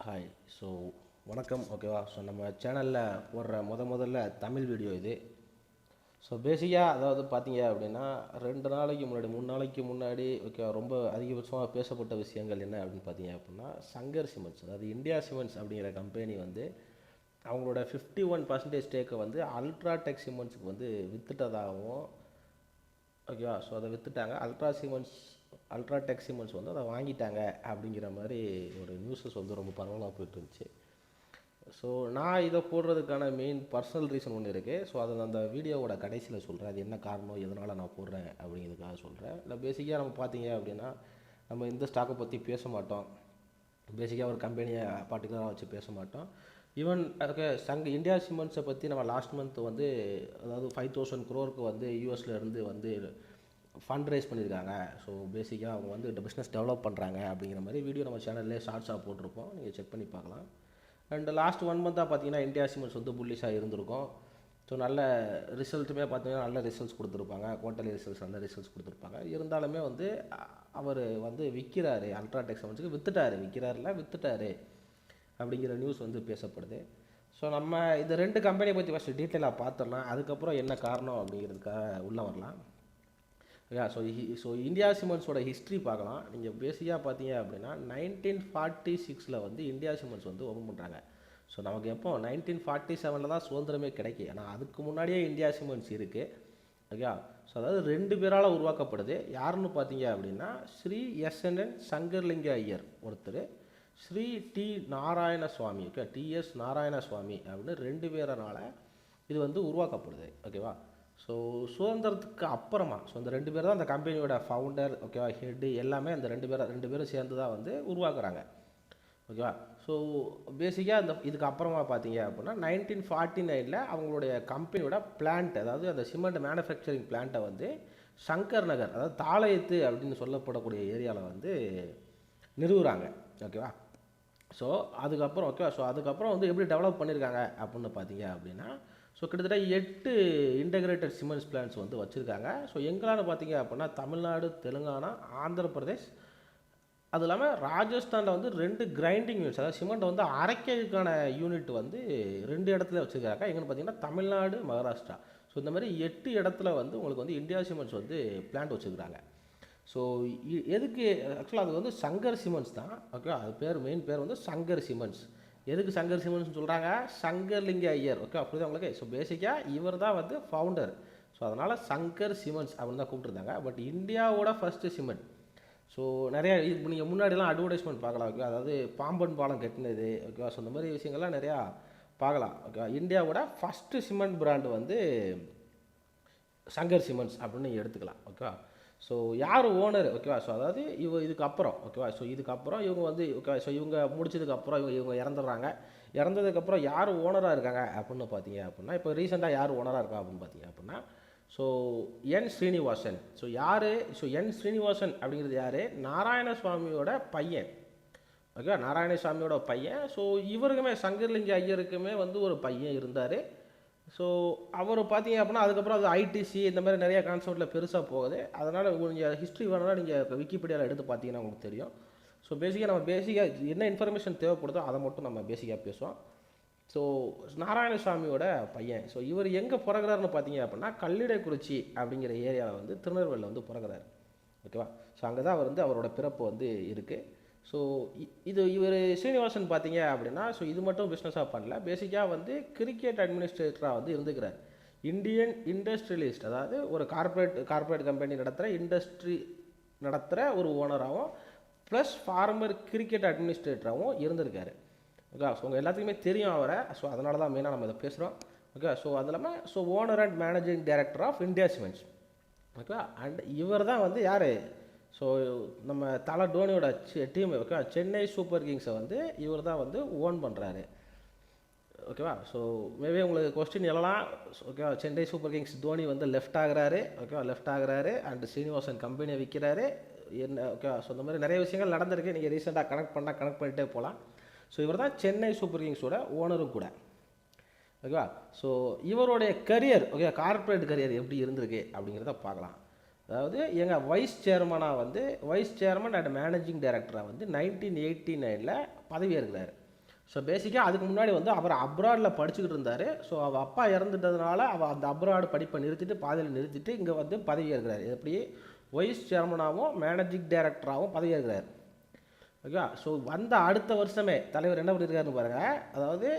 Hi. So வணக்கம். ஓகேவா. So நம்ம சேனலில் போடுற முதல்ல தமிழ் வீடியோ இது. ஸோ பேசிக்காக அதாவது பார்த்தீங்க அப்படின்னா 2 நாளைக்கு முன்னாடி 3 நாளைக்கு முன்னாடி ஓகேவா ரொம்ப அதிகபட்சமாக பேசப்பட்ட விஷயங்கள் என்ன அப்படின்னு பார்த்தீங்க அப்படின்னா சங்கர் சிமெண்ட்ஸ், அதாவது இந்தியா சிமெண்ட்ஸ் அப்படிங்கிற கம்பெனி வந்து அவங்களோட 51% ஸ்டேக்கை வந்து அல்ட்ராடெக் சிமெண்ட்ஸுக்கு வந்து விற்றுட்டதாகவும் ஓகேவா. ஸோ அதை விற்றுட்டாங்க. அல்ட்ராடெக் சிமெண்ட்ஸ் வந்து அதை வாங்கிட்டாங்க அப்படிங்கிற மாதிரி ஒரு நியூஸஸ் வந்து ரொம்ப பரவலாக போயிட்டு இருந்துச்சு. ஸோ நான் இதை போடுறதுக்கான மெயின் பர்சனல் ரீசன் ஒன்று இருக்குது. ஸோ அதை அந்த வீடியோவோட கடைசியில் சொல்கிறேன். அது என்ன காரணம், எதனால் நான் போடுறேன் அப்படிங்கிறதுக்காக சொல்கிறேன். இல்லை பேசிக்காக நம்ம பார்த்தீங்க அப்படின்னா நம்ம இந்த ஸ்டாக்கை பற்றி பேச மாட்டோம். பேசிக்காக ஒரு கம்பெனியை பர்டிகுலராக வச்சு பேச மாட்டோம். ஈவன் அதுக்கு இந்தியா சிமெண்ட்ஸை பற்றி நம்ம லாஸ்ட் மந்த் வந்து அதாவது 5,000 crore வந்து யூஎஸில் இருந்து வந்து ஃபண்ட் ரைஸ் பண்ணியிருக்காங்க. ஸோ பேசிக்காக அவங்க வந்து இந்த பிஸ்னஸ் டெவலப் பண்ணுறாங்க அப்படிங்கிற மாதிரி வீடியோ நம்ம சேனல்லே ஷார்ட்ஸாக போட்டிருப்போம். நீங்கள் செக் பண்ணி பார்க்கலாம். அண்ட் லாஸ்ட் 1 மந்த்தாக பார்த்தீங்கன்னா இந்தியா சிமெண்ட்ஸ் வந்து புல்லிஷாக இருந்திருக்கும். ஸோ நல்ல ரிசல்ட்டுமே பார்த்தீங்கன்னா நல்ல ரிசல்ட்ஸ் கொடுத்துருப்பாங்க. குவார்ட்டர்லி ரிசல்ட்ஸ் நல்ல ரிசல்ட்ஸ் கொடுத்துருப்பாங்க. இருந்தாலுமே வந்து அவர் வந்து விற்கிறாரு, அல்ட்ராடெக் சிமெண்ட்ஸுக்கு விற்றுட்டாரு அப்படிங்கிற நியூஸ் வந்து பேசப்படுது. ஸோ நம்ம இந்த 2 கம்பெனியை பற்றி ஃபஸ்ட்டு டீட்டெயிலாக பார்த்துடலாம். அதுக்கப்புறம் என்ன காரணம் அப்படிங்கிறதுக்காக உள்ளே வரலாம். ஸோ இந்தியா சிமெண்ட்ஸோட ஹிஸ்ட்ரி பார்க்கலாம். நீங்கள் பேசிக்காக பார்த்தீங்க அப்படின்னா 1946 வந்து இந்தியா சிமெண்ட்ஸ் வந்து ஓப்பன் பண்ணுறாங்க. ஸோ நமக்கு எப்போ 1947 தான் சுதந்திரமே கிடைக்கும். ஆனால் அதுக்கு முன்னாடியே இந்தியா சிமெண்ட்ஸ் இருக்குது. ஓகே. ஸோ அதாவது 2 பேரால் உருவாக்கப்படுது. யாருன்னு பார்த்தீங்க அப்படின்னா ஸ்ரீ எஸ்என்என் சங்கர்லிங்க ஐயர் ஒருத்தர், Sri T Narayanaswamy, okay, TS Narayanaswamy அப்படின்னு 2 பேரனால இது வந்து உருவாக்கப்படுது. ஓகேவா. ஸோ சுதந்திரத்துக்கு அப்புறமா இந்த 2 பேர் தான் அந்த கம்பெனியோட ஃபவுண்டர், ஓகேவா, ஹெட்டு எல்லாமே அந்த 2 பேரும் சேர்ந்து தான் வந்து உருவாக்குறாங்க. ஓகேவா. ஸோ பேசிக்காக இதுக்கு அப்புறமா பார்த்தீங்க அப்படின்னா 1949 அவங்களுடைய கம்பெனியோட பிளான்ட், அதாவது அந்த சிமெண்ட் மேனுஃபேக்சரிங் பிளான்ட்டை வந்து சங்கர் நகர், அதாவது தாளையத்து அப்படின்னு சொல்லப்படக்கூடிய ஏரியாவில் வந்து நிறுவுறாங்க. ஓகேவா. ஸோ அதுக்கப்புறம் ஓகேவா. ஸோ அதுக்கப்புறம் வந்து எப்படி டெவலப் பண்ணியிருக்காங்க அப்படின்னு பார்த்தீங்க அப்படின்னா ஸோ கிட்டத்தட்ட 8 இன்டகிரேட்டட் சிமெண்ட்ஸ் பிளான்ட்ஸ் வந்து வச்சுருக்காங்க. ஸோ எங்களான்னு பார்த்தீங்க அப்படின்னா தமிழ்நாடு, தெலுங்கானா, ஆந்திர பிரதேஷ், அது இல்லாமல் ராஜஸ்தானில் வந்து 2 கிரைண்டிங் யூனிட்ஸ், அதாவது சிமெண்ட் வந்து அரைக்கிறதுக்கான யூனிட் வந்து 2 இடத்துல வச்சுருக்காங்க. எங்கன்னு பார்த்தீங்கன்னா தமிழ்நாடு, மகாராஷ்டிரா. ஸோ இந்த மாதிரி 8 இடத்துல வந்து உங்களுக்கு வந்து இந்தியா சிமெண்ட்ஸ் வந்து பிளான்ட் வச்சுருக்காங்க. ஸோ எதுக்கு ஆக்சுவலாக அது வந்து சங்கர் சிமெண்ட்ஸ் தான். ஓகே. அது மெயின் பேர் வந்து சங்கர் சிமெண்ட்ஸ். எதுக்கு சங்கர் சிமெண்ட்ஸ்னு சொல்கிறாங்க? சங்கர்லிங்க ஐயர். ஓகே, அப்படி தான் உங்களுக்கு. ஸோ பேசிக்காக இவர் தான் வந்து ஃபவுண்டர். ஸோ அதனால் சங்கர் சிமெண்ட்ஸ் அப்படின்னு தான் கூப்பிட்டுருந்தாங்க. பட் இந்தியாவோட ஃபஸ்ட்டு சிமெண்ட். ஸோ நிறையா இப்போ நீங்கள் முன்னாடிலாம் அட்வர்டைஸ்மெண்ட் பார்க்கலாம். ஓகே, அதாவது பாம்பன் பாலம் கட்டினது. ஓகேவா. ஸோ இந்த மாதிரி விஷயங்கள்லாம் நிறையா பார்க்கலாம். ஓகேவா. இந்தியாவோட ஃபஸ்ட்டு சிமெண்ட் பிராண்டு வந்து சங்கர் சிமெண்ட்ஸ் அப்படின்னு நீங்கள் எடுத்துக்கலாம். ஓகேவா. ஸோ யார் ஓனர்? ஓகேவா. ஸோ அதாவது இதுக்கு அப்புறம் ஓகேவா. ஸோ இதுக்கப்புறம் இவங்க வந்து ஓகேவா. ஸோ இவங்க முடிச்சதுக்கப்புறம் இவங்க இறந்துடுறாங்க. இறந்ததுக்கப்புறம் யார் ஓனராக இருக்காங்க அப்படின்னு பார்த்தீங்க அப்படின்னா இப்போ ரீசெண்டாக யார் ஓனராக இருக்கா அப்படின்னு பார்த்தீங்க அப்படின்னா ஸோ என் ஸ்ரீனிவாசன். ஸோ யார்? ஸோ என் ஸ்ரீனிவாசன் அப்படிங்கிறது யார்? நாராயணசுவாமியோட பையன். ஓகே, நாராயணசுவாமியோட பையன். ஸோ இவருக்குமே சங்கர்லிங்க ஐயருக்குமே வந்து ஒரு பையன் இருந்தார். ஸோ அவர் பார்த்தீங்க அப்படின்னா அதுக்கப்புறம் அது ஐடிசி இந்த மாதிரி நிறைய கான்செப்டில் பெருசாக போகுது. அதனால் கொஞ்சம் ஹிஸ்ட்ரி வேணும்னா நீங்கள் விக்கிபீடியாவில் எடுத்து பார்த்தீங்கன்னா உங்களுக்கு தெரியும். ஸோ பேசிக்காக என்ன இன்ஃபர்மேஷன் தேவைப்படுதோ அதை மட்டும் நம்ம பேசிக்காக பேசுவோம். ஸோ நாராயணசாமியோட பையன். ஸோ இவர் எங்கே பிறகுறாருன்னு பார்த்தீங்க அப்படின்னா கல்லிடைக்குறிச்சி அப்படிங்கிற ஏரியாவில் வந்து திருநெல்வேலியில் வந்து பிறகுறாரு. ஓகேவா. ஸோ அங்கே தான் அவர் வந்து அவரோட பிறப்பு வந்து இருக்குது. ஸோ இவர் ஸ்ரீனிவாசன் பார்த்தீங்க அப்படின்னா ஸோ இது மட்டும் பிஸ்னஸாக பண்ணல. பேசிக்காக வந்து கிரிக்கெட் அட்மினிஸ்ட்ரேட்டராக வந்து இருந்துக்கிறார். இந்தியன் இண்டஸ்ட்ரியலிஸ்ட், அதாவது ஒரு கார்ப்பரேட் கம்பெனி நடத்துகிற ஒரு ஓனராகவும் ப்ளஸ் ஃபார்மர் கிரிக்கெட் அட்மினிஸ்ட்ரேட்டராகவும் இருந்திருக்காரு. ஓகே. ஸோ உங்கள் எல்லாத்துக்குமே தெரியும் அவரை. ஸோ அதனால தான் மெயினாக நம்ம இதை பேசுகிறோம். ஓகே. ஸோ அது இல்லாமல் owner and managing director of India Cements. Okay. And இவர் தான் வந்து யார்? ஸோ நம்ம தலை டோனியோட டீம். ஓகே, சென்னை சூப்பர் கிங்ஸை வந்து இவர் தான் வந்து ஓன் பண்ணுறாரு. ஓகேவா. ஸோ மேபி உங்களுக்கு கொஸ்டின் எல்லாம் ஓகேவா. சென்னை சூப்பர் கிங்ஸ் தோனி வந்து லெஃப்ட் ஆகுறாரு அண்ட் ஸ்ரீனிவாசன் கம்பெனியை விற்கிறாரு என்ன. ஓகே. ஸோ இந்த மாதிரி நிறைய விஷயங்கள் நடந்திருக்கு. நீங்கள் ரீசெண்டாக கனெக்ட் பண்ணிகிட்டே போகலாம். ஸோ இவர் தான் சென்னை சூப்பர் கிங்ஸோட ஓனரும் கூட. ஓகேவா. ஸோ இவருடைய கரியர், ஓகே, கார்ப்பரேட் கரியர் எப்படி இருந்திருக்கு அப்படிங்கிறத பார்க்கலாம். அதாவது எங்கள் வைஸ் சேர்மன் அண்ட் மேனேஜிங் டைரக்டராக வந்து 1989 பதவி ஏற்கிறார். ஸோ பேசிக்காக அதுக்கு முன்னாடி வந்து அவர் அப்ராடில் படிச்சுக்கிட்டு இருந்தார். ஸோ அவள் அப்பா இறந்துட்டதுனால அவள் அந்த அப்ராடு படிப்பை நிறுத்திட்டு பாதியில் நிறுத்திட்டு இங்கே வந்து பதவி ஏற்கிறார். எப்படி வைஸ் சேர்மனாகவும் மேனேஜிங் டைரக்டராகவும் பதவி ஏற்கிறார். ஓகே. ஸோ வந்த அடுத்த வருஷமே தலைவர் என்ன பண்ணியிருக்காருன்னு பாருங்கள். அதாவது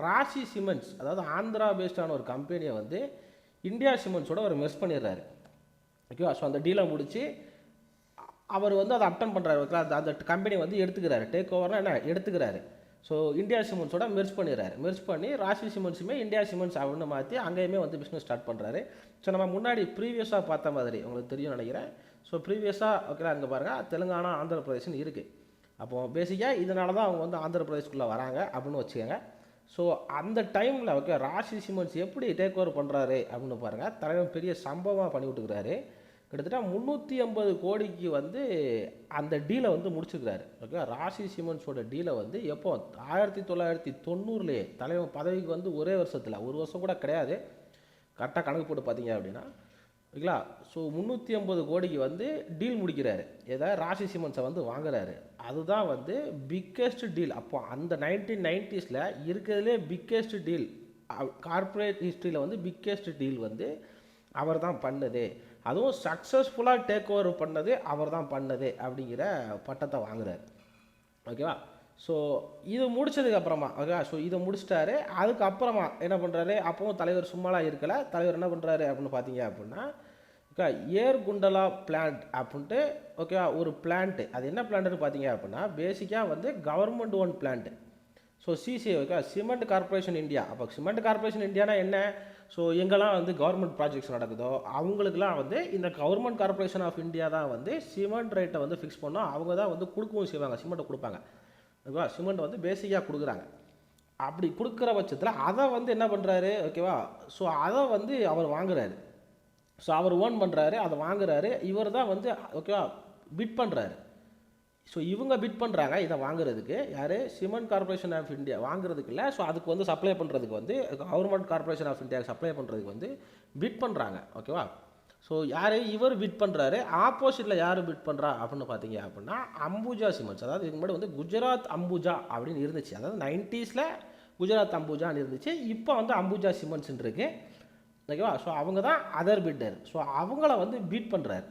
ராஷி சிமெண்ட்ஸ், அதாவது ஆந்திரா பேஸ்டான ஒரு கம்பெனியை வந்து இந்தியா சிமெண்ட்ஸோட ஒரு மெர்ஜ் பண்ணிடுறாரு. ஓகேவா. ஸோ அந்த டீலை முடித்து அவர் வந்து அதை அட்டன் பண்ணுறாரு. ஓகே. அந்த கம்பெனி வந்து எடுத்துக்கிறாரு. டேக் ஓவர்னா என்ன எடுத்துக்கிறாரு. ஸோ இந்தியா சிமெண்ட்ஸோட மெர்ஜ் பண்ணிடுறாரு. மெர்ஜ் பண்ணி ராஷி சிமெண்ட்ஸுமே இந்தியா சிமெண்ட்ஸ் அப்படின்னு மாற்றி அங்கேயுமே வந்து பிஸ்னஸ் ஸ்டார்ட் பண்ணுறாரு. ஸோ நம்ம முன்னாடி ப்ரீவியஸாக பார்த்த மாதிரி உங்களுக்கு தெரியும் நினைக்கிறேன். ஸோ ப்ரீவியஸாக ஓகே அங்கே பாருங்கள் தெலுங்கானா ஆந்திர பிரதேஷ்னு இருக்குது. அப்போது பேசிக்காக இதனால தான் அவங்க வந்து ஆந்திர பிரதேஷ்குள்ளே வராங்க அப்படின்னு வச்சுக்கோங்க. ஸோ அந்த டைமில் ஓகே ராஷி சிமெண்ட்ஸ் எப்படி டேக் ஓவர் பண்ணுறாரு அப்படின்னு பாருங்கள். தலைவர் பெரிய சம்பவமாக பண்ணி விட்டுக்கிறாரு. கிட்டத்தட்ட 350 கோடிக்கு வந்து அந்த டீலை வந்து முடிச்சுக்கிறாரு. ஓகே. ராஷி சிமெண்ட்ஸோட டீலை வந்து எப்போ 1990லேயே தலைவர் பதவிக்கு வந்து ஒரே வருஷத்தில், ஒரு வருஷம் கூட கிடையாது, கரெக்டாக கணக்கு போட்டு பார்த்தீங்க அப்படின்னா ஓகேங்களா. ஸோ 350 கோடிக்கு வந்து டீல் முடிக்கிறாரு. ஏதாவது ராஷி சிமெண்ட்ஸை வந்து வாங்குறாரு. அதுதான் வந்து பிக்கெஸ்ட் டீல். அப்போ அந்த 1990ஸில் இருக்கிறதுலே பிக்கெஸ்ட் டீல், கார்ப்பரேட் ஹிஸ்ட்ரியில் வந்து பிக்கெஸ்ட் டீல் வந்து அவர் தான் பண்ணது. அதுவும் சக்ஸஸ்ஃபுல்லாக டேக் ஓவர் பண்ணது அவர் தான் பண்ணது அப்படிங்கிற பட்டத்தை வாங்குறாரு. ஓகேவா. ஸோ இது முடிச்சதுக்கப்புறமா ஓகே. ஸோ இதை முடிச்சிட்டாரு. அதுக்கப்புறமா என்ன பண்ணுறாரு, அப்போவும் தலைவர் சும்மாலாம் இருக்கலை. தலைவர் என்ன பண்ணுறாரு அப்படின்னு பார்த்தீங்க அப்படின்னா ஓகே ஏர்குண்டலா பிளான்ட் அப்படின்ட்டு ஓகே ஒரு பிளான்ட்டு. அது என்ன பிளான்ட்டுன்னு பார்த்தீங்க அப்படின்னா பேசிக்காக வந்து government own plant. So CCI okay cement corporation India. அப்போ சிமெண்ட் கார்பரேஷன் இந்தியானா என்ன, ஸோ எங்கெல்லாம் வந்து கவர்மெண்ட் ப்ராஜெக்ட்ஸ் நடக்குதோ அவங்களுக்குலாம் வந்து இந்த கவர்மெண்ட் கார்பரேஷன் ஆஃப் இந்தியா தான் வந்து சிமெண்ட் ரேட்டை வந்து ஃபிக்ஸ் பண்ணோம். அவங்க தான் வந்து கொடுக்கவும் செய்வாங்க, சிமெண்ட்டை கொடுப்பாங்க. ஓகேவா. சிமெண்ட் வந்து பேசிக்காக கொடுக்குறாங்க. அப்படி கொடுக்குற பட்சத்தில் அதை வந்து என்ன பண்ணுறாரு ஓகேவா. ஸோ அதை வந்து அவர் வாங்குறாரு. ஸோ அவர் ஓன் பண்ணுறாரு, அதை வாங்குறாரு. இவர் தான் வந்து ஓகேவா பிட் பண்ணுறாரு. ஸோ இவங்க பிட் பண்ணுறாங்க இதை வாங்குறதுக்கு. யார், சிமெண்ட் கார்பரேஷன் ஆஃப் இந்தியா வாங்குறதுக்கு இல்லை. ஸோ அதுக்கு வந்து சப்ளை பண்ணுறதுக்கு வந்து கவர்மெண்ட் கார்பரேஷன் ஆஃப் இந்தியாவுக்கு சப்ளை பண்ணுறதுக்கு வந்து பிட் பண்ணுறாங்க. ஓகேவா. ஸோ யார், இவர் பிட் பண்ணுறாரு. ஆப்போசிட்டில் யார் பிட் பண்ணுறா அப்படின்னு பார்த்தீங்க அப்படின்னா அம்புஜா சிமெண்ட்ஸ். அதாவது இதுக்கு முன்னாடி வந்து குஜராத் அம்புஜா அப்படின்னு இருந்துச்சு. அதாவது 90ஸில் குஜராத் அம்புஜான்னு இருந்துச்சு. இப்போ வந்து அம்புஜா சிமெண்ட்ஸ்ன்னு இருக்குது. ஓகேவா. ஸோ அவங்க தான் அதர் பிட்டர். ஸோ அவங்கள வந்து பீட் பண்ணுறாரு.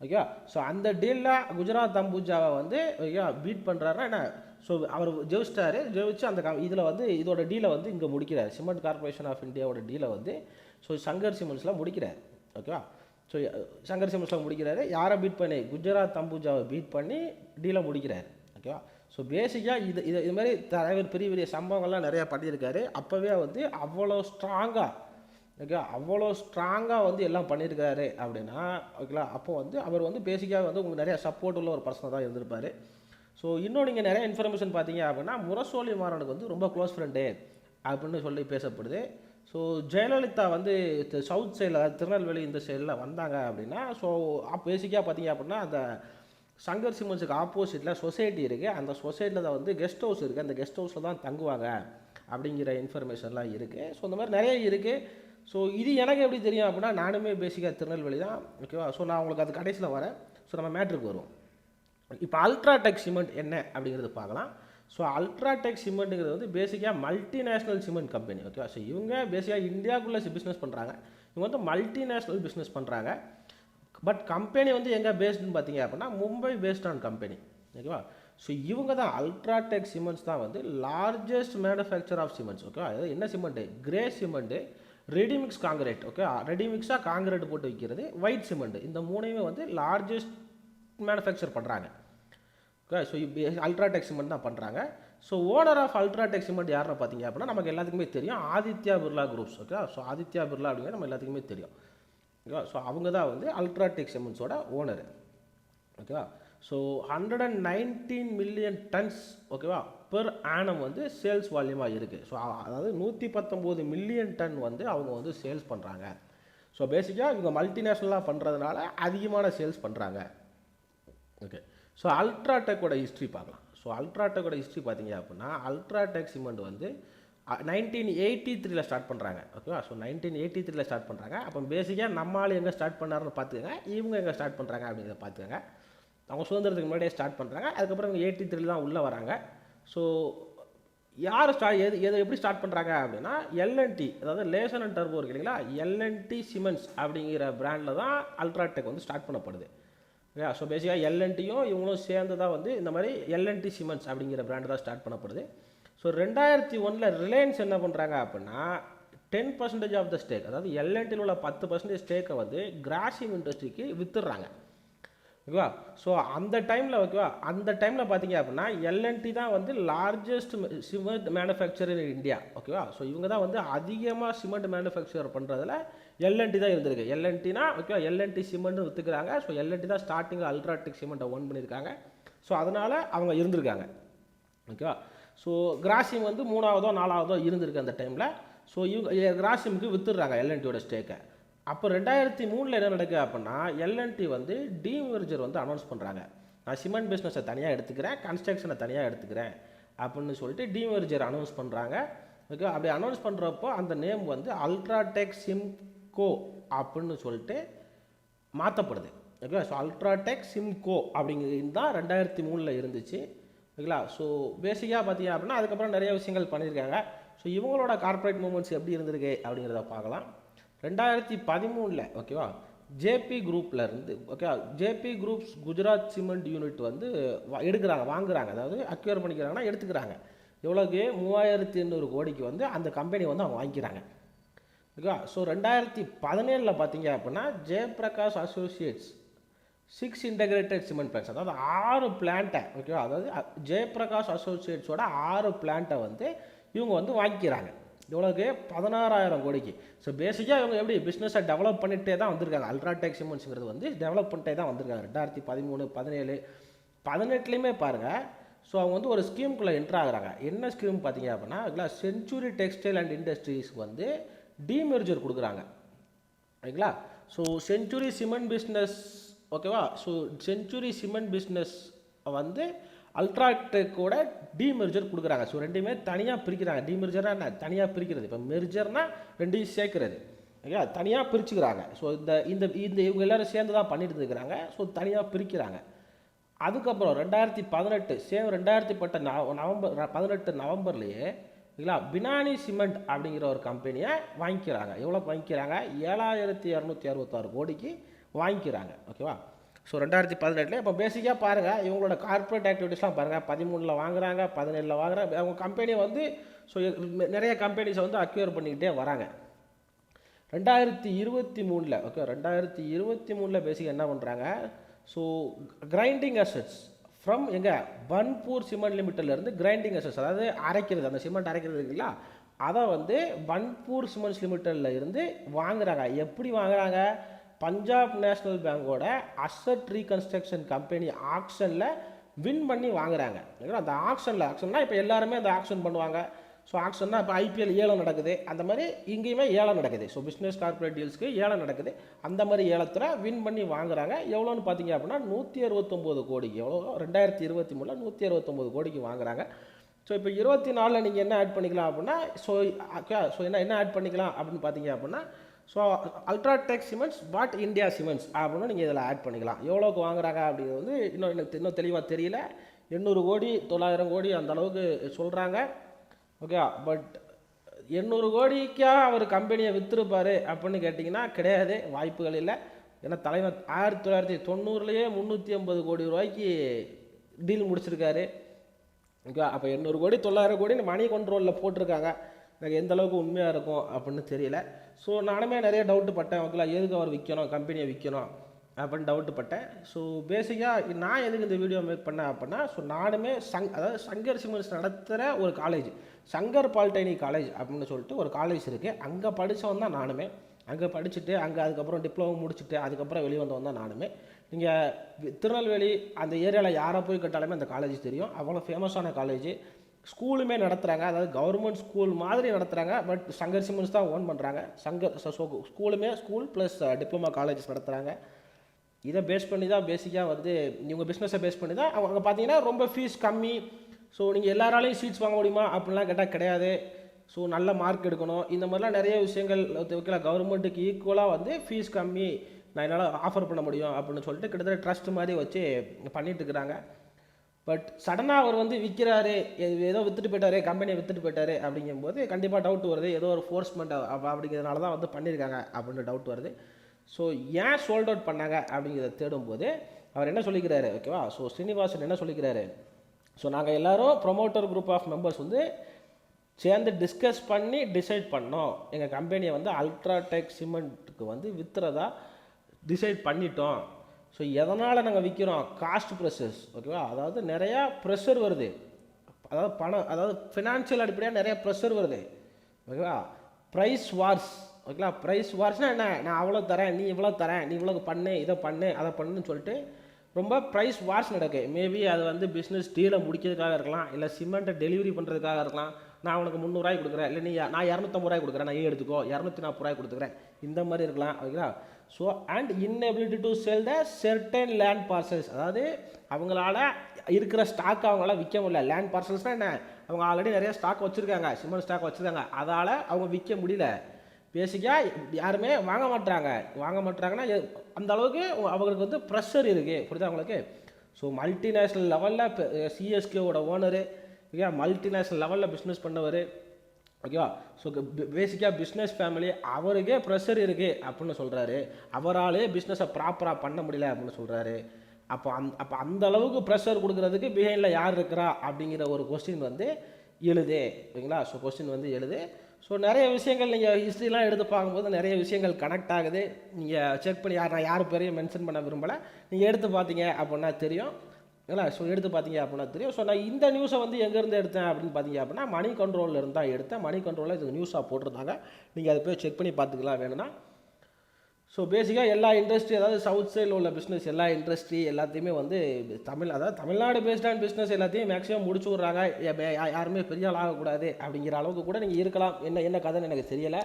ஓகே. ஸோ அந்த டீலில் குஜராத் அம்புஜாவை வந்து ஓகே பீட் பண்ணுறாருன்னா என்ன, ஸோ அவர் ஜெயிச்சிட்டாரு. ஜெயிச்சு அந்த இதில் வந்து இதோட டீலை வந்து இங்கே முடிக்கிறார். சிமெண்ட் கார்பரேஷன் ஆஃப் இந்தியாவோட டீலை வந்து ஸோ சங்கர் சிமெண்ட்ஸில் முடிக்கிறார். ஓகேவா. ஸோ சங்கர் சிமெண்ட்ஸில் முடிக்கிறாரு. யாரை பீட் பண்ணி, குஜராத் அம்புஜாவை பீட் பண்ணி டீலை முடிக்கிறார். ஓகேவா. ஸோ பேசிக்காக இது மாதிரி தலைவர் பெரிய பெரிய சம்பவங்கள்லாம் நிறையா பண்ணியிருக்காரு. அப்போவே வந்து அவ்வளோ ஸ்ட்ராங்காக ஓகே அவ்வளோ ஸ்ட்ராங்காக வந்து எல்லாம் பண்ணியிருக்காரு அப்படின்னா ஓகேங்களா. அப்போ வந்து அவர் வந்து பேசிக்காக வந்து உங்களுக்கு நிறையா சப்போர்ட் உள்ள ஒரு பர்சனாக தான் இருந்திருப்பார். ஸோ இன்னும் நீங்கள் நிறைய இன்ஃபர்மேஷன் பார்த்தீங்க அப்படின்னா முரசொலி மாறனுக்கு வந்து ரொம்ப க்ளோஸ் ஃப்ரெண்டு அப்படின்னு சொல்லி பேசப்படுது. ஸோ ஜெயலலிதா வந்து சவுத் சைடில் திருநெல்வேலி இந்த சைடில் வந்தாங்க அப்படின்னா ஸோ பேசிக்காக பார்த்தீங்க அப்படின்னா அந்த சங்கர் சிமெண்ட்ஸுக்கு ஆப்போசிட்டில் சொசைட்டி இருக்குது. அந்த சொசைட்டியில் தான் வந்து கெஸ்ட் ஹவுஸ் இருக்குது. அந்த கெஸ்ட் ஹவுஸில் தான் தங்குவாங்க அப்படிங்கிற இன்ஃபர்மேஷன்லாம் இருக்குது. ஸோ இந்த மாதிரி நிறைய இருக்குது. ஸோ இது எனக்கு எப்படி தெரியும் அப்படின்னா நானுமே பேசிக்காக திருநெல்வேலி தான். ஓகேவா. ஸோ நான் உங்களுக்கு அது கடைசியில் வரேன். ஸோ நம்ம மேட்ருக்கு வருவோம். இப்போ அல்ட்ராடெக் சிமெண்ட் என்ன அப்படிங்கிறது பார்க்கலாம். ஸோ அல்ட்ராடெக் சிமெண்ட்டுங்கிறது வந்து பேசிக்காக மல்டிநேஷ்னல் சிமெண்ட் கம்பெனி. ஓகேவா. ஸோ இவங்க பேசிக்காக இந்தியாவுக்குள்ளே பிஸ்னஸ் பண்ணுறாங்க. இவங்க வந்து மல்டிநேஷ்னல் பிஸ்னஸ் பண்ணுறாங்க. பட் கம்பெனி வந்து எங்கே பேஸ்டுன்னு பார்த்தீங்க அப்படின்னா மும்பை பேஸ்டான கம்பெனி. ஓகேவா. ஸோ இவங்க தான் அல்ட்ராடெக் சிமெண்ட்ஸ் தான் வந்து லார்ஜஸ்ட் மேனுஃபேக்சர் ஆஃப் சிமெண்ட்ஸ். ஓகேவா. அதாவது என்ன cement, grey cement, readymix concrete. Okay ரெடிமிக்ஸாக காங்கிரீட் போட்டு வைக்கிறது, ஒயிட் சிமெண்ட். இந்த மூணையுமே வந்து லார்ஜஸ்ட் மேனுஃபேக்சர் பண்ணுறாங்க. ஓகே. ஸோ அல்ட்ராடெக் சிமெண்ட் தான் பண்ணுறாங்க. So owner of UltraTech cement யாருன்னு பார்த்தீங்க அப்படின்னா நமக்கு எல்லாத்துக்குமே தெரியும், Aditya Birla groups. Okay. So Aditya Birla அப்படிங்கிற நம்ம எல்லாத்துக்குமே தெரியும். ஓகேவா. ஸோ அவங்க தான் வந்து அல்ட்ராடெக் சிமெண்ட்ஸோட ஓனர். ஓகேவா. ஸோ 119 மில்லியன் டன்ஸ் ஓகேவா பெர் ஆனம் வந்து சேல்ஸ் வால்யூமாக இருக்குது. ஸோ அதாவது 119 மில்லியன் டன் வந்து அவங்க வந்து சேல்ஸ் பண்ணுறாங்க. ஸோ பேசிக்காக இவங்க மல்டிநேஷ்னலாக பண்ணுறதுனால அதிகமான சேல்ஸ் பண்ணுறாங்க. ஓகே. ஸோ அல்ட்ராடெக்கோட ஹிஸ்ட்ரி பார்க்கலாம். ஸோ அல்ட்ராடெக்கோட ஹிஸ்ட்ரி பார்த்தீங்க அப்படின்னா அல்ட்ராடெக் சிமெண்ட் வந்து 1983 ஸ்டார்ட் பண்ணுறாங்க. ஓகேவா. ஸோ 1983 ஸ்டார்ட் பண்ணுறாங்க. அப்போ பேசிக்காக நம்மளால் எங்கே ஸ்டார்ட் பண்ணாருன்னு பார்த்துக்கங்க, இவங்க எங்கே ஸ்டார்ட் பண்ணுறாங்க அப்படிங்கிறத பார்த்துக்கங்க. அவங்க சுதந்திரத்துக்கு முன்னாடியே ஸ்டார்ட் பண்ணுறாங்க. அதுக்கப்புறம் இவங்க 83 தான் உள்ளே வராங்க. ஸோ யார் எது எப்படி ஸ்டார்ட் பண்ணுறாங்க அப்படின்னா எல்என்டி, அதாவது லேசர் அண்ட் டர்போ இருக்கு இல்லைங்களா, எல்என்டி சிமெண்ட்ஸ் அப்படிங்கிற பிராண்டில் தான் அல்ட்ராடெக் வந்து ஸ்டார்ட் பண்ணப்படுது. ஓகே, ஸோ பேசிக்காக எல்என்டியும் இவங்களும் சேர்ந்து தான் வந்து இந்த மாதிரி எல்என்டி சிமெண்ட்ஸ் அப்படிங்கிற பிராண்டு தான் ஸ்டார்ட் பண்ணப்படுது. ஸோ 2001 ரிலையன்ஸ் என்ன பண்ணுறாங்க அப்படின்னா 10% ஆஃப் த ஸ்டேக், அதாவது எல்என்டியில் உள்ள 10% ஸ்டேக்கை வந்து கிராசிம் இண்டஸ்ட்ரிக்கு வித்துடுறாங்க. ஓகேவா, ஸோ அந்த டைமில் ஓகேவா, அந்த டைமில் பார்த்தீங்க அப்படின்னா எல்என்டி தான் வந்து largest cement manufacturer in India. ஓகேவா, ஸோ இவங்க தான் வந்து அதிகமாக சிமெண்ட் மேனுஃபேக்சர் பண்ணுறதுல எல்என்டி தான் இருந்திருக்கு. எல்என்டினா ஓகேவா, எல்என்டி சிமெண்ட் விற்றுக்கிறாங்க. ஸோ எல்என்டி தான் ஸ்டார்டிங்கில் அல்ட்ராடெக் சிமெண்ட்டை ஓன் பண்ணியிருக்காங்க. ஸோ அதனால் அவங்க இருந்திருக்காங்க. ஓகேவா, ஸோ கிராசிம் வந்து 3ஆவதோ 4ஆவதோ இருந்திருக்கு அந்த டைமில். ஸோ இவங்க கிராசிமுக்கு வித்துடுறாங்க எல்என்டியோட ஸ்டேக்கை. அப்போ 2003 என்ன நடக்குது அப்படின்னா எல்என்டி வந்து டீமெர்ஜர் வந்து அனௌன்ஸ் பண்ணுறாங்க. நான் சிமெண்ட் பிஸ்னஸை தனியாக எடுத்துக்கிறேன், கன்ஸ்ட்ரக்ஷனை தனியாக எடுத்துக்கிறேன் அப்படின்னு சொல்லிட்டு டீமெர்ஜர் அனௌன்ஸ் பண்ணுறாங்க. ஓகே, அப்படி அனௌன்ஸ் பண்ணுறப்போ அந்த நேம் வந்து அல்ட்ராடெக் சிம்கோ அப்படின்னு சொல்லிட்டு மாற்றப்படுது. ஓகே, ஸோ அல்ட்ராடெக் சிம்கோ அப்படிங்கிறது தான் 2003 இருந்துச்சு. ஓகேங்களா, ஸோ பேசிக்காக பார்த்தீங்க அப்படின்னா அதுக்கப்புறம் நிறைய விஷயங்கள் பண்ணியிருக்காங்க. ஸோ இவங்களோட கார்ப்பரேட் மூமெண்ட்ஸ் எப்படி இருந்திருக்கு அப்படிங்கிறத பார்க்கலாம். 2013 ஓகேவா, ஜேபி குரூப்பில் இருந்து okay, JP groups Gujarat cement unit வந்து வாங்குறாங்க, அதாவது அக்யூர் பண்ணிக்கிறாங்கன்னா எடுத்துக்கிறாங்க. எவ்வளோக்கு 3800 கோடிக்கு வந்து அந்த கம்பெனி வந்து அவங்க வாங்கிக்கிறாங்க. ஓகேவா, ஸோ 2017 பார்த்தீங்க அப்படின்னா Jayaprakash associates 6 integrated cement plants, அதாவது 6 பிளான்ட்டை ஓகேவா, அதாவது ஜெயபிரகாஷ் அசோசியேட்ஸோட 6 பிளான்ட்டை வந்து இவங்க வந்து வாங்கிக்கிறாங்க. எவ்வளோக்கு 16,000 கோடிக்கு. ஸோ பேசிக்காக இவங்க எப்படி பிஸ்னஸை டெவலப் பண்ணிகிட்டே தான் வந்திருக்காங்க. அல்ட்ராடெக் சிமெண்ட்ஸுங்கிறது வந்து டெவலப் பண்ணிட்டே தான் வந்திருக்காங்க. 2013, 17, 18லையுமே பாருங்கள். ஸோ அவங்க வந்து ஒரு ஸ்கீமுக்குள்ளே என்ட்ரு ஆகுறாங்க. என்ன ஸ்கீம் பார்த்தீங்க அப்படின்னா ஓகேங்களா, செஞ்சுரி டெக்ஸ்டைல் அண்ட் இண்டஸ்ட்ரீஸ்க்கு வந்து டீமெர்ஜர் கொடுக்குறாங்க. ஓகேங்களா, ஸோ செஞ்சுரி சிமெண்ட் பிஸ்னஸ் ஓகேவா, ஸோ செஞ்சுரி சிமெண்ட் பிஸ்னஸ் வந்து அல்ட்ராடெக்கோட டீமெர்ஜர் கொடுக்குறாங்க. ஸோ ரெண்டுமே தனியாக பிரிக்கிறாங்க. டீமெர்ஜர்னா என்ன, தனியாக பிரிக்கிறது. இப்போ மெர்ஜர்னா ரெண்டையும் சேர்க்குறது. ஓகே, தனியாக பிரிச்சுக்கிறாங்க. ஸோ இந்த இந்த இந்த இவங்க எல்லோரும் சேர்ந்து தான் பண்ணிட்டு இருக்கிறாங்க. ஸோ தனியாக பிரிக்கிறாங்க. அதுக்கப்புறம் 2018 நவம்பர்லேயே ஓகேங்களா, பினானி சிமெண்ட் அப்படிங்கிற ஒரு கம்பெனியை வாங்கிக்கிறாங்க. எவ்வளோ வாங்கிக்கிறாங்க, 7266 கோடிக்கு வாங்கிக்கிறாங்க. ஓகேவா, ஸோ 2018 இப்போ பேசிக்காக பாருங்கள் இவங்களோட கார்ப்பரேட் ஆக்டிவிட்டீஸ்லாம் பாருங்கள். 13 வாங்குறாங்க, 17 வாங்குறாங்க. அவங்க கம்பெனி வந்து ஸோ நிறைய கம்பெனிஸை வந்து அக்யூர் பண்ணிக்கிட்டே வராங்க. 2023 ஓகே, 2023 பேசிக்காக என்ன பண்ணுறாங்க, ஸோ கிரைண்டிங் அசெட்ஸ் ஃப்ரம் எங்கே பன்பூர் சிமெண்ட் லிமிட்டட்லேருந்து கிரைண்டிங் அசெட்ஸ், அதாவது அரைக்கிறது, அந்த சிமெண்ட் அரைக்கிறது இருக்குல்ல, அதை வந்து பன்பூர் சிமெண்ட்ஸ் லிமிட்டடில் இருந்து வாங்குறாங்க. எப்படி வாங்குறாங்க, பஞ்சாப் நேஷ்னல் பேங்கோட அசட் ரீகன்ஸ்ட்ரக்ஷன் கம்பெனி ஆக்ஷனில் வின் பண்ணி வாங்குறாங்க. அந்த ஆக்ஷன்னா இப்போ எல்லாருமே அந்த ஆக்ஷன் பண்ணுவாங்க. ஸோ ஆக்ஷன்னா இப்போ ஐபிஎல் ஏலம் நடக்குது, அந்த மாதிரி இங்கேயுமே ஏலம் நடக்குது. ஸோ பிஸ்னஸ் கார்பரேட் டீல்ஸ்க்கு ஏலம் நடக்குது. அந்த மாதிரி ஏலத்தில் வின் பண்ணி வாங்குறாங்க. எவ்வளோன்னு பார்த்தீங்க அப்படின்னா 169 கோடிக்கு. எவ்வளோ 2023 169 கோடிக்கு வாங்குறாங்க. ஸோ இப்போ 24 நீங்கள் என்ன ஆட் பண்ணிக்கலாம் அப்படின்னா ஸோ என்ன ஆட் பண்ணிக்கலாம் அப்படின்னு பார்த்தீங்க அப்படின்னா ஸோ அல்ட்ராடெக் சிமெண்ட்ஸ் பாட் இந்தியா சிமெண்ட்ஸ் அப்படின்னு நீங்கள் இதில் ஆட் பண்ணிக்கலாம். எவ்வளோக்கு வாங்குறாங்க அப்படிங்கிறது வந்து இன்னும் தெளிவாக தெரியல. 800 கோடி 900 கோடி அந்த அளவுக்கு சொல்கிறாங்க. ஓகே, பட் 800 கோடிக்கா அவர் கம்பெனியை விற்றுருப்பார் அப்படின்னு கேட்டிங்கன்னா கிடையாது, வாய்ப்புகள் இல்லை. ஏன்னா தலைவர் 1990லேயே 350 கோடி ரூபாய்க்கு டீல் முடிச்சிருக்காரு. ஓகே, அப்போ 800 கோடி 900 கோடி மணி கண்ட்ரோலில் போட்டிருக்காங்க. எனக்கு எந்த அளவுக்கு உண்மையாக இருக்கும் அப்படின்னு தெரியல. ஸோ நானுமே நிறைய டவுட்டு பட்டேன். ஓகேங்களா, எதுக்கு அவர் விற்கணும், கம்பெனியை விற்கணும் அப்படின்னு டவுட்டு பட்டேன். ஸோ பேசிக்காக நான் எதுக்கு இந்த வீடியோ மேக் பண்ணேன் அப்படின்னா ஸோ நானுமே அதாவது சங்கர் சிமெண்ட்ஸ் நடத்துகிற ஒரு காலேஜ், சங்கர் பாலிடெக்னிக் காலேஜ் அப்படின்னு சொல்லிட்டு ஒரு காலேஜ் இருக்குது. அங்கே படித்தவன் தான் நானுமே. அங்கே படிச்சுட்டு அங்கே அதுக்கப்புறம் டிப்ளமோ முடிச்சுட்டு அதுக்கப்புறம் வெளியே வந்தவன் தான் நானுமே. நீங்கள் திருநெல்வேலி அந்த ஏரியாவில் யாரை போய் கேட்டாலுமே அந்த காலேஜ் தெரியும். அவ்வளோ ஃபேமஸான காலேஜ். ஸ்கூலுமே நடத்துகிறாங்க, அதாவது கவர்மெண்ட் ஸ்கூல் மாதிரி நடத்துகிறாங்க. பட் சங்கர் சிமெண்ட்ஸ் தான் ஓன் பண்ணுறாங்க. ஸ்கூலுமே ஸ்கூல் ப்ளஸ் டிப்ளமா காலேஜஸ் நடத்துகிறாங்க. இதை பேஸ் பண்ணி தான் பேசிக்காக வந்து இவங்க பிஸ்னஸை பேஸ் பண்ணி தான் அவங்க பார்த்தீங்கன்னா ரொம்ப ஃபீஸ் கம்மி. ஸோ நீங்கள் எல்லாராலையும் சீட்ஸ் வாங்க முடியுமா அப்படின்லாம் கேட்டால் கிடையாது. ஸோ நல்ல மார்க் எடுக்கணும், இந்த மாதிரிலாம் நிறைய விஷயங்கள் ஓகேங்களா. கவர்மெண்ட்டுக்கு ஈக்குவலாக வந்து ஃபீஸ் கம்மி நான் என்னால் ஆஃபர் பண்ண முடியும் அப்படின்னு சொல்லிட்டு கிட்டத்தட்ட ட்ரஸ்ட் மாதிரி வச்சு பண்ணிட்டு இருக்கிறாங்க. பட் சடனாக அவர் வந்து விற்கிறாரு, ஏதோ விற்றுட்டு போயிட்டாரு, கம்பெனியை விற்றுட்டு போயிட்டாரு அப்படிங்கும்போது கண்டிப்பாக டவுட் வருது. ஏதோ ஒரு ஃபோர்ஸ்மெண்ட் அப்படிங்கிறதுனால தான் வந்து பண்ணியிருக்காங்க அப்படின்னு டவுட் வருது. ஸோ ஏன் சோல்ட் அவுட் பண்ணாங்க அப்படிங்கிறத தேடும்போது அவர் என்ன சொல்லிக்கிறாரு, ஓகேவா? ஸோ ஸ்ரீனிவாசன் என்ன சொல்லிக்கிறாரு, ஸோ நாங்கள் எல்லோரும் ப்ரொமோட்டர் குரூப் ஆஃப் மெம்பர்ஸ் வந்து சேர்ந்து டிஸ்கஸ் பண்ணி டிசைட் பண்ணோம். எங்கள் கம்பெனியை வந்து அல்ட்ராடெக் சிமெண்ட்டுக்கு வந்து விற்றுறதா டிசைட் பண்ணிட்டோம். ஸோ எதனால் நாங்கள் விற்கிறோம், காஸ்ட் ப்ரெஷர்ஸ், ஓகேவா? அதாவது நிறையா ப்ரெஷர் வருது, அதாவது பணம், அதாவது ஃபினான்ஷியல் அடிப்படையாக நிறையா ப்ரெஷர் வருது, ஓகேவா? ப்ரைஸ் வார்ஸ், ஓகேவா? ப்ரைஸ் வார்ஸ்னால் என்ன, நான் அவ்வளோ தரேன், நீ இவ்வளோ தரேன், நீ இவ்வளோ பண்ணு, இதை பண்ணு, அதை பண்ணுன்னு சொல்லிட்டு ரொம்ப ப்ரைஸ் வார்ஸ் நடக்கு. மேபி அது வந்து பிஸ்னஸ் டீலை முடிக்கிறதுக்காக இருக்கலாம், இல்லை சிமெண்ட்டை டெலிவரி பண்ணுறதுக்காக இருக்கலாம். நான் உனக்கு 300 கொடுக்குறேன், இல்லை நான் 250 கொடுக்குறேன், நான் எடுத்துக்கோ 240 கொடுத்துக்கிறேன், இந்த மாதிரி இருக்கலாம், ஓகேவா? So and inability to sell the certain land parcels, அதாவது அவங்களால இருக்கிற ஸ்டாக் அவங்களால விற்க முடியல. லேண்ட் பார்சல்ஸ்னால் என்ன, அவங்க ஆல்ரெடி நிறைய ஸ்டாக் வச்சுருக்காங்க, சிமெண்ட் ஸ்டாக் வச்சுருக்காங்க, அதால் அவங்க விற்க முடியல. பேசிக்காக யாருமே வாங்க மாட்டுறாங்கன்னா அந்த அளவுக்கு அவங்களுக்கு வந்து ப்ரெஷர் இருக்குது, புரியுதா உங்களுக்கு? ஸோ மல்டிநேஷ்னல் லெவலில் சிஎஸ்கேவோட ஓனரு, ஓகே, மல்டிநேஷ்னல் லெவலில் பிஸ்னஸ் பண்ணவர், ஓகேவா? ஸோ பேசிக்காக பிஸ்னஸ் ஃபேமிலி, அவருக்கே ப்ரெஷர் இருக்குது அப்படின்னு சொல்கிறாரு. அவராலே பிஸ்னஸை ப்ராப்பராக பண்ண முடியல அப்படின்னு சொல்கிறாரு. அப்போ அந்த அளவுக்கு ப்ரெஷர் கொடுக்குறதுக்கு பிஹைண்டில் யார் இருக்கிறா அப்படிங்கிற ஒரு கொஸ்டின் வந்து எழுது, ஓகேங்களா? ஸோ கொஸ்டின் வந்து எழுது. ஸோ நிறைய விஷயங்கள் நீங்கள் ஹிஸ்ட்ரிலாம் எடுத்து பார்க்கும்போது நிறைய விஷயங்கள் கனெக்ட் ஆகுது. நீங்கள் செக் பண்ணி நான் யார் பேரையும் மென்ஷன் பண்ண விரும்பலை, நீங்கள் எடுத்து பார்த்தீங்க அப்படின்னா தெரியும், இல்லை? ஸோ எடுத்து பார்த்தீங்க அப்படின்னா தெரியும். ஸோ நான் இந்த நியூஸை வந்து எங்கேருந்து எடுத்தேன் அப்படின்னு பார்த்தீங்க அப்படின்னா மணி கண்ட்ரோலில் இருந்தால் எடுத்தேன். மணி கண்ட்ரோலில் இது நியூஸாக போட்டிருந்தாங்க, நீங்கள் அதை போய் செக் பண்ணி பார்த்துக்கலாம் வேணும்னா. ஸோ பேசிக்காக எல்லா இண்டஸ்ட்ரி, அதாவது சவுத் சைடில் உள்ள பிஸ்னஸ் எல்லா இண்டஸ்ட்ரி எல்லாத்தையுமே வந்து அதாவது தமிழ்நாடு பேஸ்டான பிஸ்னஸ் எல்லாத்தையும் மேக்ஸிமம் முடிச்சு விட்றாங்க. யாருமே பெரிய ஆள் ஆகக்கூடாது அப்படிங்கிற அளவுக்கு கூட நீங்கள் இருக்கலாம். என்ன கதைன்னு எனக்கு தெரியலை.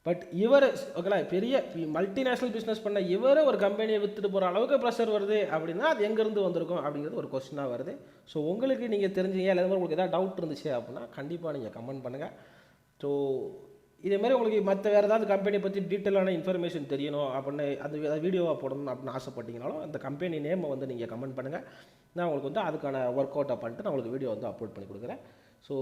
பட் இவர், ஓகேங்களா, பெரிய மல்டிநேஷ்னல் பிஸ்னஸ் பண்ண இவர் ஒரு கம்பெனியை விற்றுட்டு போகிற அளவுக்கு ப்ரெஷர் வருது அப்படின்னா அது எங்கேருந்து வந்திருக்கும் அப்படிங்கிறது ஒரு கொஸ்டினாக வருது. ஸோ உங்களுக்கு நீங்கள் தெரிஞ்சீங்க, இல்லை உங்களுக்கு எதாவது டவுட் இருந்துச்சு அப்படின்னா கண்டிப்பாக நீங்கள் கமெண்ட் பண்ணுங்கள். ஸோ இதேமாதிரி உங்களுக்கு மற்ற வேறு ஏதாவது கம்பெனியை பற்றி டீட்டெயிலான இன்ஃபர்மேஷன் தெரியணும் அப்படின்னு அந்த வீடியோவாக போடணும் அப்படின்னு ஆசைப்பட்டீங்கனாலும் அந்த கம்பெனி நேமை வந்து நீங்கள் கமெண்ட் பண்ணுங்கள். நான் உங்களுக்கு வந்து அதுக்கான ஒர்க் அவுட்டை பண்ணிட்டு நான் உங்களுக்கு வீடியோ வந்து அப்லோட் பண்ணி கொடுக்குறேன். ஸோ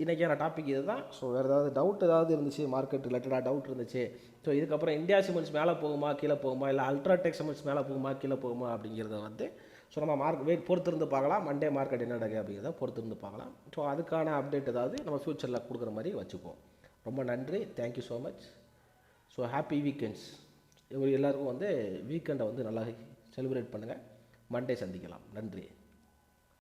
இன்றைக்கான டாபிக் இது தான். ஸோ வேறு ஏதாவது டவுட் ஏதாவது இருந்துச்சு, மார்க்கெட் ரிலேட்டடாக டவுட் இருந்துச்சு, ஸோ இதுக்கப்புறம் இந்தியா சிமெண்ட்ஸ் மேலே போகுமா கீழே போகுமா, இல்லை அல்ட்ராடெக் சிமெண்ட்ஸ் மேலே போகுமா கீழே போகுமா அப்படிங்கிறத வந்து ஸோ நம்ம பொறுத்திருந்து பார்க்கலாம். மண்டே மார்க்கெட் என்ன நடக்குது அப்படிங்கிறத பொறுத்திருந்து பார்க்கலாம். ஸோ அதுக்கான அப்டேட் ஏதாவது நம்ம ஃப்யூச்சரில் கொடுக்குற மாதிரி வச்சுப்போம். ரொம்ப நன்றி, thank you so much. So happy weekends. எல்லாருக்கும் வந்து வீக்கெண்டை வந்து நல்லா செலிப்ரேட் பண்ணுங்கள். மண்டே சந்திக்கலாம். நன்றி.